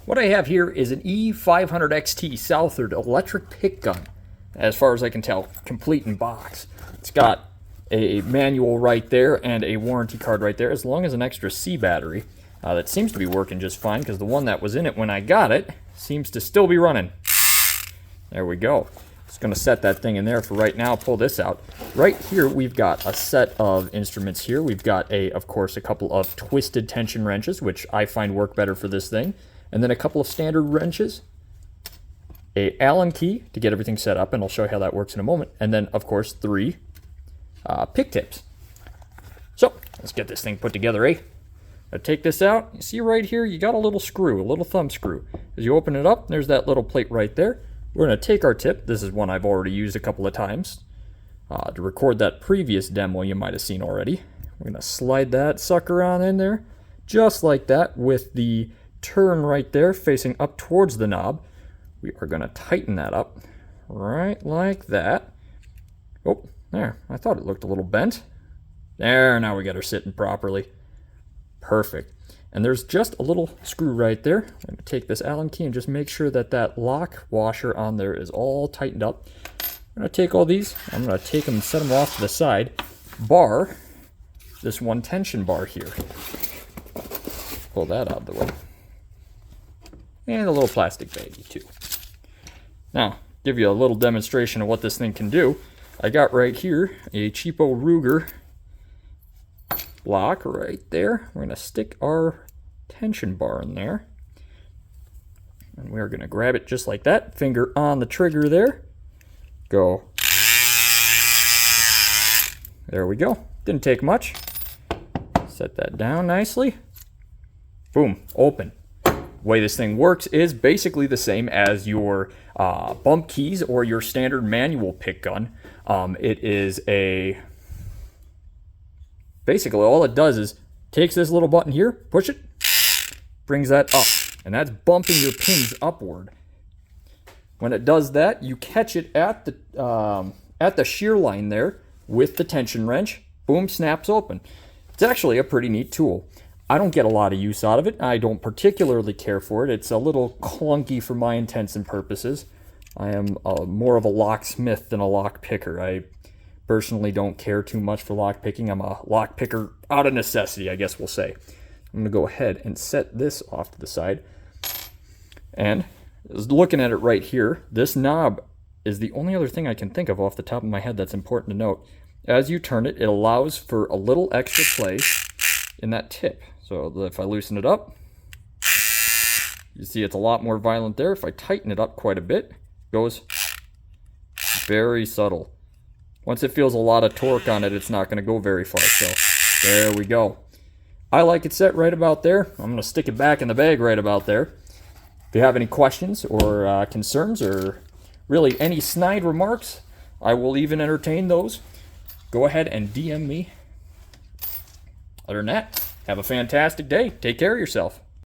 What I have here is an E500XT Southord electric pick gun, as far as I can tell, complete in box. It's got a manual right there and a warranty card right there, as long as an extra C battery. That seems to be working just fine, because the one that was in it when I got it seems to still be running. There we go. Just going to set that thing in there for right now. Pull this out. Right here, we've got a set of instruments here. We've got, of course, a couple of twisted tension wrenches, which I find work better for this thing. And then a couple of standard wrenches. A Allen key to get everything set up, and I'll show you how that works in a moment. And then, of course, 3 pick tips. So, let's get this thing put together, eh? Now take this out. You see right here, you got a little screw, a little thumb screw. As you open it up, there's that little plate right there. We're going to take our tip. This is one I've already used a couple of times to record that previous demo you might have seen already. We're going to slide that sucker on in there, just like that, with the turn right there facing up towards the knob. We are going to tighten that up right like that. Oh, there. I thought it looked a little bent. There, now we got her sitting properly. Perfect. And there's just a little screw right there. I'm going to take this Allen key and just make sure that that lock washer on there is all tightened up. I'm going to take all these. I'm going to take them and set them off to the side. Bar this one tension bar here. Pull that out of the way. And a little plastic baggie too. Now, give you a little demonstration of what this thing can do. I got right here a cheapo Ruger lock right there. We're going to stick our tension bar in there. And we're going to grab it just like that. Finger on the trigger there. Go. There we go. Didn't take much. Set that down nicely. Boom. Open. The way this thing works is basically the same as your bump keys or your standard manual pick gun. It is basically all it does is takes this little button here, push it, brings that up, and that's bumping your pins upward. When it does that, you catch it at the shear line there with the tension wrench. Boom, snaps open. It's actually a pretty neat tool. I don't get a lot of use out of it. I don't particularly care for it. It's a little clunky for my intents and purposes. I am more of a locksmith than a lock picker. I personally don't care too much for lock picking. I'm a lock picker out of necessity, I guess we'll say. I'm going to go ahead and set this off to the side. And looking at it right here, this knob is the only other thing I can think of off the top of my head that's important to note. As you turn it, it allows for a little extra play in that tip. So if I loosen it up, you see it's a lot more violent there. If I tighten it up quite a bit, it goes very subtle. Once it feels a lot of torque on it, it's not going to go very far. So there we go. I like it set right about there. I'm going to stick it back in the bag right about there. If you have any questions or concerns or really any snide remarks, I will even entertain those. Go ahead and DM me. Other than that, have a fantastic day. Take care of yourself.